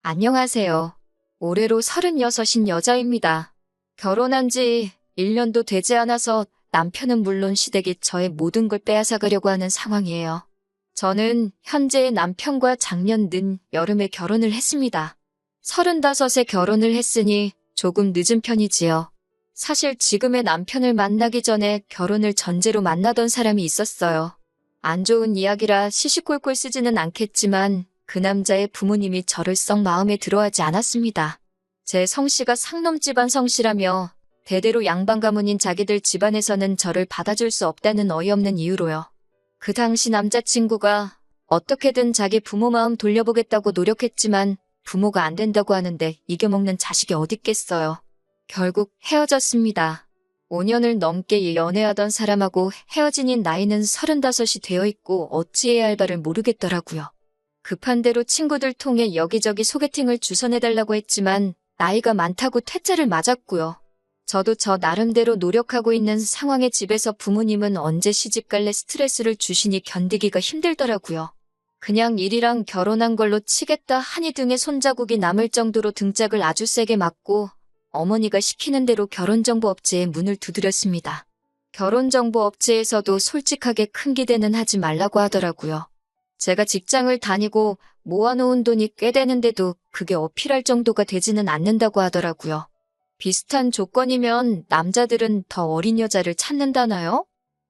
안녕하세요. 올해로 36인 여자입니다. 결혼한 지 1년도 되지 않아서 남편은 물론 시댁이 저의 모든 걸 빼앗아가려고 하는 상황이에요. 저는 현재의 남편과 작년 여름에 결혼을 했습니다. 35에 결혼을 했으니 조금 늦은 편이지요. 사실 지금의 남편을 만나기 전에 결혼을 전제로 만나던 사람이 있었어요. 안 좋은 이야기라 시시콜콜 쓰지는 않겠지만 그 남자의 부모님이 저를 썩 마음에 들어하지 않았습니다. 제 성씨가 상놈 집안 성씨라며 대대로 양반 가문인 자기들 집안에서는 저를 받아줄 수 없다는 어이없는 이유로요. 그 당시 남자친구가 어떻게든 자기 부모 마음 돌려보겠다고 노력했지만 부모가 안 된다고 하는데 이겨먹는 자식이 어딨겠어요. 결국 헤어졌습니다. 5년을 넘게 연애하던 사람하고 헤어진 나이는 35이 되어 있고 어찌해야 할 바를 모르겠더라고요. 급한 대로 친구들 통해 여기저기 소개팅을 주선해달라고 했지만 나이가 많다고 퇴짜를 맞았고요. 저도 저 나름대로 노력하고 있는 상황에 집에서 부모님은 언제 시집갈래 스트레스를 주시니 견디기가 힘들더라고요. 그냥 일이랑 결혼한 걸로 치겠다 하니 등에 손자국이 남을 정도로 등짝을 아주 세게 맞고 어머니가 시키는 대로 결혼정보업체에 문을 두드렸습니다. 결혼정보업체에서도 솔직하게 큰 기대는 하지 말라고 하더라고요. 제가 직장을 다니고 모아놓은 돈이 꽤 되는데도 그게 어필할 정도가 되지는 않는다고 하더라고요. 비슷한 조건이면 남자들은 더 어린 여자를 찾는다나요?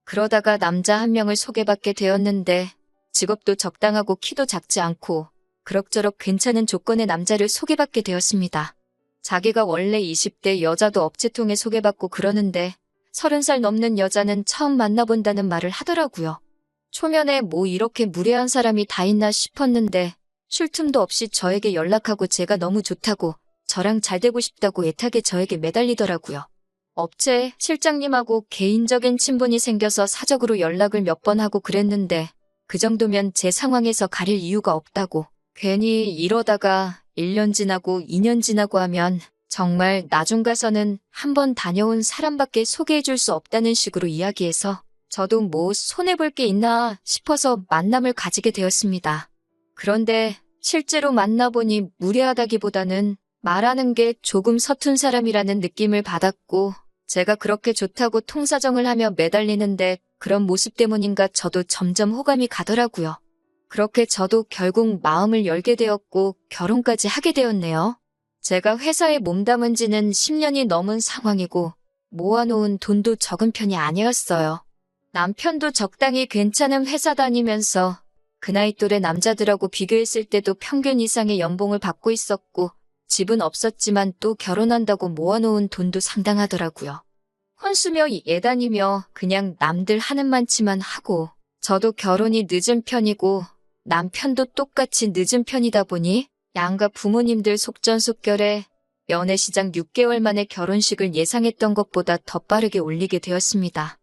그러다가 남자 한 명을 소개받게 되었는데 직업도 적당하고 키도 작지 않고 그럭저럭 괜찮은 조건의 남자를 소개받게 되었습니다. 자기가 원래 20대 여자도 업체 통해 소개받고 그러는데 30살 넘는 여자는 처음 만나본다는 말을 하더라고요. 초면에 뭐 이렇게 무례한 사람이 다 있나 싶었는데 쉴 틈도 없이 저에게 연락하고 제가 너무 좋다고 저랑 잘 되고 싶다고 애타게 저에게 매달리더라고요. 업체 실장님하고 개인적인 친분이 생겨서 사적으로 연락을 몇 번 하고 그랬는데 그 정도면 제 상황에서 가릴 이유가 없다고 괜히 이러다가 1년 지나고 2년 지나고 하면 정말 나중 가서는 한번 다녀온 사람밖에 소개해줄 수 없다는 식으로 이야기해서 저도 뭐 손해볼 게 있나 싶어서 만남을 가지게 되었습니다. 그런데 실제로 만나보니 무례하다기보다는 말하는 게 조금 서툰 사람이라는 느낌을 받았고 제가 그렇게 좋다고 통사정을 하며 매달리는데 그런 모습 때문인가 저도 점점 호감이 가더라고요. 그렇게 저도 결국 마음을 열게 되었고 결혼까지 하게 되었네요. 제가 회사에 몸담은 지는 10년이 넘은 상황이고 모아놓은 돈도 적은 편이 아니었어요. 남편도 적당히 괜찮은 회사 다니면서 그 나이 또래 남자들하고 비교했을 때도 평균 이상의 연봉을 받고 있었고 집은 없었지만 또 결혼한다고 모아놓은 돈도 상당하더라고요. 혼수며 예단이며 그냥 남들 하는 만치만 하고 저도 결혼이 늦은 편이고 남편도 똑같이 늦은 편이다 보니 양가 부모님들 속전속결에 연애시장 6개월 만에 결혼식을 예상했던 것보다 더 빠르게 올리게 되었습니다.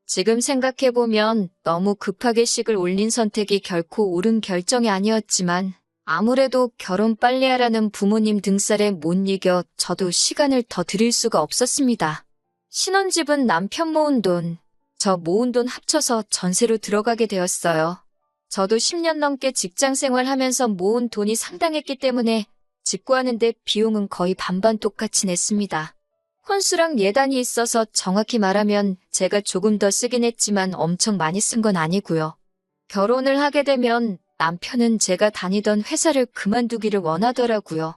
지금 생각해보면 너무 급하게 식을 올린 선택이 결코 옳은 결정이 아니었지만 아무래도 결혼 빨리 하라는 부모님 등살에 못 이겨 저도 시간을 더 드릴 수가 없었습니다. 신혼집은 남편 모은 돈, 저 모은 돈 합쳐서 전세로 들어가게 되었어요. 저도 10년 넘게 직장 생활하면서 모은 돈이 상당했기 때문에 집 구하는데 비용은 거의 반반 똑같이 냈습니다. 혼수랑 예단이 있어서 정확히 말하면 제가 조금 더 쓰긴 했지만 엄청 많이 쓴 건 아니고요. 결혼을 하게 되면 남편은 제가 다니던 회사를 그만두기를 원하더라고요.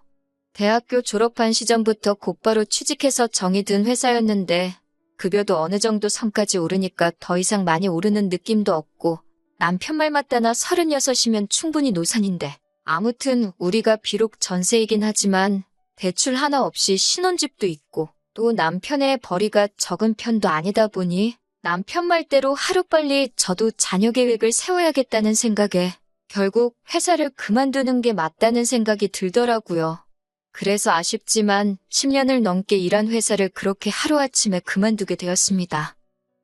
대학교 졸업한 시점부터 곧바로 취직해서 정이 든 회사였는데 급여도 어느 정도 선까지 오르니까 더 이상 많이 오르는 느낌도 없고 남편 말 맞다나 36이면 충분히 노산인데 아무튼 우리가 비록 전세이긴 하지만 대출 하나 없이 신혼집도 있고 또 남편의 벌이가 적은 편도 아니다 보니 남편 말대로 하루빨리 저도 자녀 계획을 세워야겠다는 생각에 결국 회사를 그만두는 게 맞다는 생각이 들더라고요. 그래서 아쉽지만 10년을 넘게 일한 회사를 그렇게 하루아침에 그만두게 되었습니다.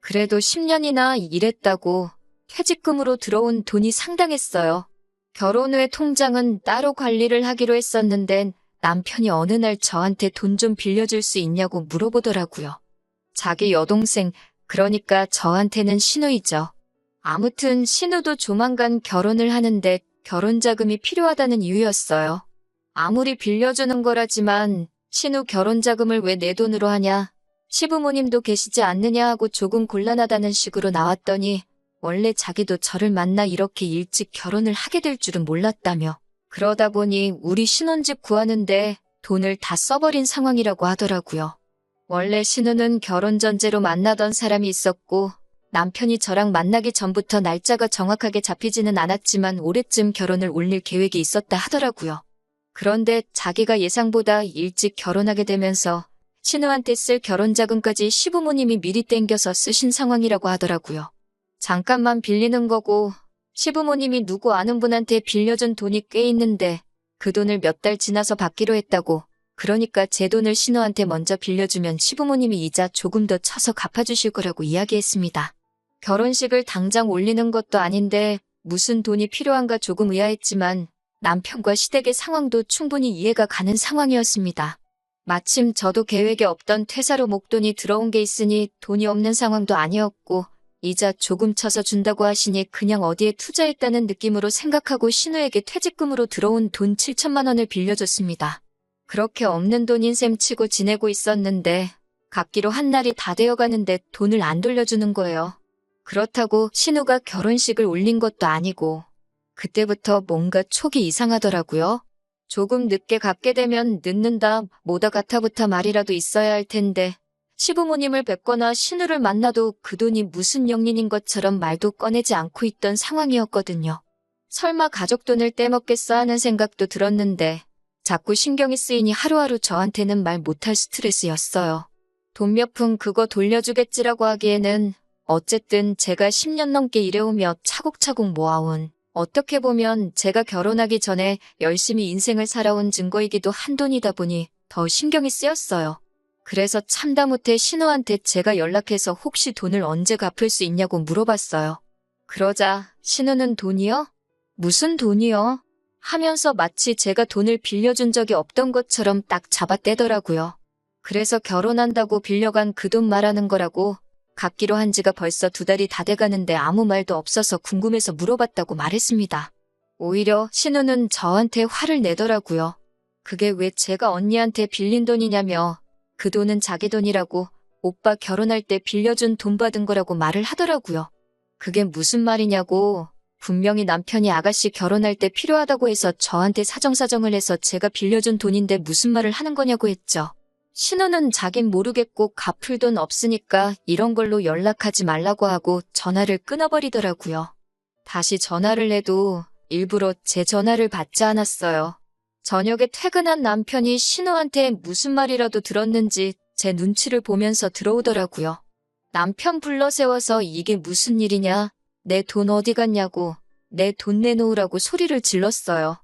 그래도 10년이나 일했다고 퇴직금으로 들어온 돈이 상당했어요. 결혼 후에 통장은 따로 관리를 하기로 했었는데 남편이 어느 날 저한테 돈 좀 빌려줄 수 있냐고 물어보더라고요. 자기 여동생, 그러니까 저한테는 신우이죠. 아무튼 신우도 조만간 결혼을 하는데 결혼 자금이 필요하다는 이유였어요. 아무리 빌려주는 거라지만 신우 결혼 자금을 왜 내 돈으로 하냐? 시부모님도 계시지 않느냐 하고 조금 곤란하다는 식으로 나왔더니 원래 자기도 저를 만나 이렇게 일찍 결혼을 하게 될 줄은 몰랐다며. 그러다 보니 우리 신혼집 구하는데 돈을 다 써버린 상황이라고 하더라고요. 원래 신우는 결혼 전제로 만나던 사람이 있었고 남편이 저랑 만나기 전부터 날짜가 정확하게 잡히지는 않았지만 올해쯤 결혼을 올릴 계획이 있었다 하더라고요. 그런데 자기가 예상보다 일찍 결혼하게 되면서 신우한테 쓸 결혼자금까지 시부모님이 미리 땡겨서 쓰신 상황이라고 하더라고요. 잠깐만 빌리는 거고 시부모님이 누구 아는 분한테 빌려준 돈이 꽤 있는데 그 돈을 몇 달 지나서 받기로 했다고. 그러니까 제 돈을 신우한테 먼저 빌려주면 시부모님이 이자 조금 더 쳐서 갚아주실 거라고 이야기했습니다. 결혼식을 당장 올리는 것도 아닌데 무슨 돈이 필요한가 조금 의아했지만 남편과 시댁의 상황도 충분히 이해가 가는 상황이었습니다. 마침 저도 계획에 없던 퇴사로 목돈이 들어온 게 있으니 돈이 없는 상황도 아니었고 이자 조금 쳐서 준다고 하시니 그냥 어디에 투자했다는 느낌으로 생각하고 신우에게 퇴직금으로 들어온 돈 7천만 원을 빌려줬습니다. 그렇게 없는 돈인 셈 치고 지내고 있었는데 갚기로 한 날이 다 되어가는데 돈을 안 돌려주는 거예요. 그렇다고 신우가 결혼식을 올린 것도 아니고 그때부터 뭔가 촉이 이상하더라고요. 조금 늦게 갚게 되면 늦는다 뭐다 같아부터 말이라도 있어야 할 텐데 시부모님을 뵙거나 신우를 만나도 그 돈이 무슨 영린인 것처럼 말도 꺼내지 않고 있던 상황이었거든요. 설마 가족 돈을 떼먹겠어 하는 생각도 들었는데 자꾸 신경이 쓰이니 하루하루 저한테는 말 못할 스트레스였어요. 돈 몇 푼 그거 돌려주겠지라고 하기에는 어쨌든 제가 10년 넘게 일해오며 차곡차곡 모아온 어떻게 보면 제가 결혼하기 전에 열심히 인생을 살아온 증거이기도 한 돈이다 보니 더 신경이 쓰였어요. 그래서 참다못해 신우한테 제가 연락해서 혹시 돈을 언제 갚을 수 있냐고 물어봤어요. 그러자 신우는 돈이요? 무슨 돈이요? 하면서 마치 제가 돈을 빌려준 적이 없던 것처럼 딱 잡아떼더라고요. 그래서 결혼한다고 빌려간 그 돈 말하는 거라고 갚기로 한 지가 벌써 2달이 다 돼가는데 아무 말도 없어서 궁금해서 물어봤다고 말했습니다. 오히려 신우는 저한테 화를 내더라고요. 그게 왜 제가 언니한테 빌린 돈이냐며 그 돈은 자기 돈이라고 오빠 결혼할 때 빌려준 돈 받은 거라고 말을 하더라고요. 그게 무슨 말이냐고 분명히 남편이 아가씨 결혼할 때 필요하다고 해서 저한테 사정사정을 해서 제가 빌려준 돈인데 무슨 말을 하는 거냐고 했죠. 신우는 자긴 모르겠고 갚을 돈 없으니까 이런 걸로 연락하지 말라고 하고 전화를 끊어버리더라고요. 다시 전화를 해도 일부러 제 전화를 받지 않았어요. 저녁에 퇴근한 남편이 신우한테 무슨 말이라도 들었는지 제 눈치를 보면서 들어오더라고요. 남편 불러 세워서 이게 무슨 일이냐? 내 돈 어디 갔냐고, 내 돈 내놓으라고 소리를 질렀어요.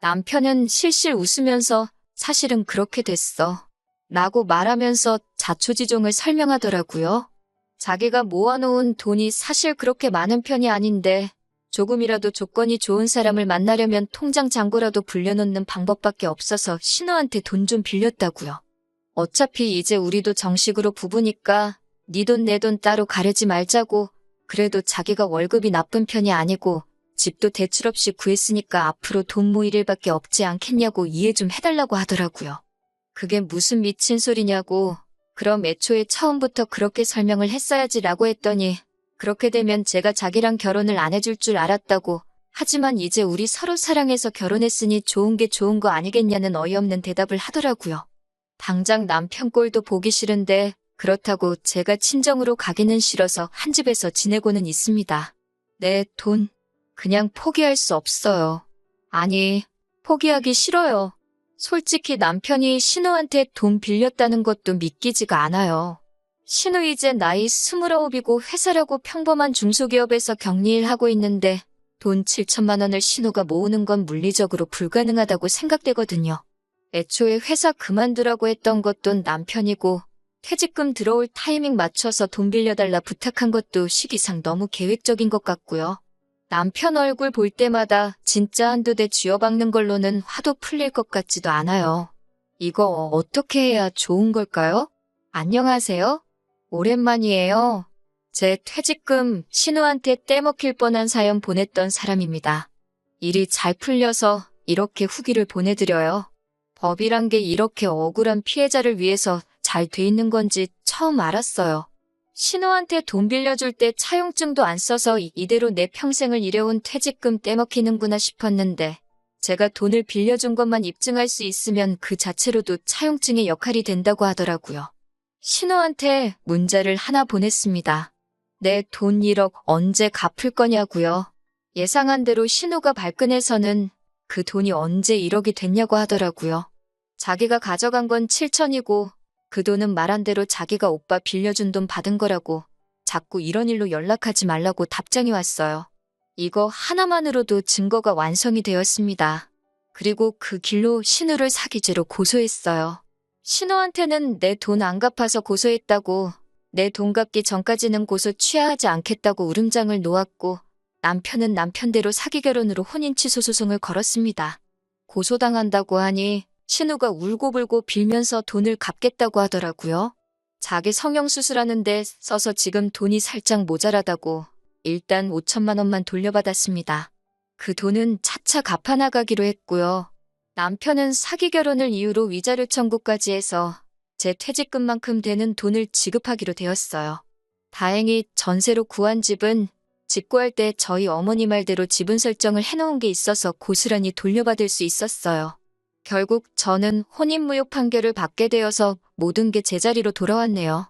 남편은 실실 웃으면서 사실은 그렇게 됐어. 라고 말하면서 자초지종을 설명하더라고요. 자기가 모아놓은 돈이 사실 그렇게 많은 편이 아닌데 조금이라도 조건이 좋은 사람을 만나려면 통장 잔고라도 불려놓는 방법밖에 없어서 신우한테 돈 좀 빌렸다고요. 어차피 이제 우리도 정식으로 부부니까 네 돈 내 돈 따로 가르지 말자고. 그래도 자기가 월급이 나쁜 편이 아니고 집도 대출 없이 구했으니까 앞으로 돈 모일 일밖에 없지 않겠냐고 이해 좀 해달라고 하더라고요. 그게 무슨 미친 소리냐고. 그럼 애초에 처음부터 그렇게 설명을 했어야지라고 했더니 그렇게 되면 제가 자기랑 결혼을 안 해줄 줄 알았다고. 하지만 이제 우리 서로 사랑해서 결혼했으니 좋은 게 좋은 거 아니겠냐는 어이없는 대답을 하더라고요. 당장 남편 꼴도 보기 싫은데 그렇다고 제가 친정으로 가기는 싫어서 한 집에서 지내고는 있습니다. 내 돈 그냥 포기할 수 없어요. 아니, 포기하기 싫어요. 솔직히 남편이 신우한테 돈 빌렸다는 것도 믿기지가 않아요. 신우 이제 나이 29이고 회사라고 평범한 중소기업에서 격리일 하고 있는데 돈 7천만 원을 신우가 모으는 건 물리적으로 불가능하다고 생각되거든요. 애초에 회사 그만두라고 했던 것도 남편이고 퇴직금 들어올 타이밍 맞춰서 돈 빌려달라 부탁한 것도 시기상 너무 계획적인 것 같고요. 남편 얼굴 볼 때마다 진짜 한두 대 쥐어박는 걸로는 화도 풀릴 것 같지도 않아요. 이거 어떻게 해야 좋은 걸까요? 안녕하세요. 오랜만이에요. 제 퇴직금 신우한테 떼먹힐 뻔한 사연 보냈던 사람입니다. 일이 잘 풀려서 이렇게 후기를 보내드려요. 법이란 게 이렇게 억울한 피해자를 위해서 잘 돼 있는 건지 처음 알았어요. 신우한테 돈 빌려줄 때 차용증도 안 써서 이대로 내 평생을 일해온 퇴직금 떼먹히는구나 싶었는데 제가 돈을 빌려준 것만 입증할 수 있으면 그 자체로도 차용증의 역할이 된다고 하더라고요. 신우한테 문자를 하나 보냈습니다. 내 돈 1억 언제 갚을 거냐고요. 예상한 대로 신우가 발끈해서는 그 돈이 언제 1억이 됐냐고 하더라고요. 자기가 가져간 건 7천이고 그 돈은 말한 대로 자기가 오빠 빌려준 돈 받은 거라고 자꾸 이런 일로 연락하지 말라고 답장이 왔어요. 이거 하나만으로도 증거가 완성이 되었습니다. 그리고 그 길로 신우를 사기죄로 고소했어요. 신우한테는 내 돈 안 갚아서 고소했다고, 내 돈 갚기 전까지는 고소 취하하지 않겠다고 울음장을 놓았고 남편은 남편대로 사기 결혼으로 혼인 취소 소송을 걸었습니다. 고소당한다고 하니 신우가 울고불고 빌면서 돈을 갚겠다고 하더라고요. 자기 성형수술하는데 써서 지금 돈이 살짝 모자라다고 일단 5천만 원만 돌려받았습니다. 그 돈은 차차 갚아나가기로 했고요. 남편은 사기 결혼을 이유로 위자료 청구까지 해서 제 퇴직금만큼 되는 돈을 지급하기로 되었어요. 다행히 전세로 구한 집은 직구할 때 저희 어머니 말대로 지분 설정을 해놓은 게 있어서 고스란히 돌려받을 수 있었어요. 결국 저는 혼인무효 판결을 받게 되어서 모든 게 제자리로 돌아왔네요.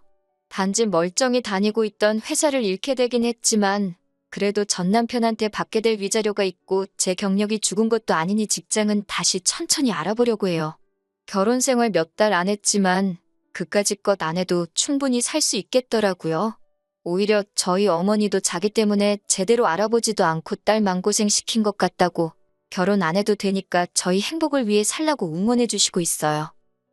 단지 멀쩡히 다니고 있던 회사를 잃게 되긴 했지만 그래도 전 남편한테 받게 될 위자료가 있고 제 경력이 죽은 것도 아니니 직장은 다시 천천히 알아보려고 해요. 결혼 생활 몇 달 안 했지만 그까짓 것 안 해도 충분히 살 수 있겠더라고요. 오히려 저희 어머니도 자기 때문에 제대로 알아보지도 않고 딸 맘고생 시킨 것 같다고 결혼 안 해도 되니까 저희 행복을 위해 살라고 응원해 주시고 있어요.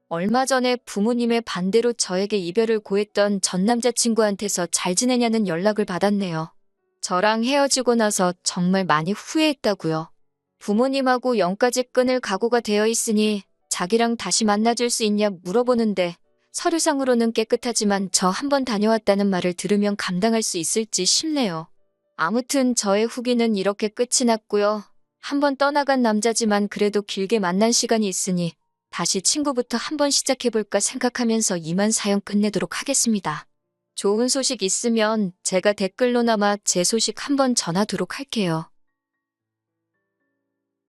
얼마 전에 부모님의 반대로 저에게 이별을 고했던 전 남자친구한테서 잘 지내냐는 연락을 받았네요. 저랑 헤어지고 나서 정말 많이 후회했다고요. 부모님하고 영까지 끊을 각오가 되어 있으니 자기랑 다시 만나줄 수 있냐 물어보는데 서류상으로는 깨끗하지만 저 한 번 다녀왔다는 말을 들으면 감당할 수 있을지 싶네요. 아무튼 저의 후기는 이렇게 끝이 났고요. 한 번 떠나간 남자지만 그래도 길게 만난 시간이 있으니 다시 친구부터 한번 시작해볼까 생각하면서 이만 사연 끝내도록 하겠습니다. 좋은 소식 있으면 제가 댓글로나마 제 소식 한번 전하도록 할게요.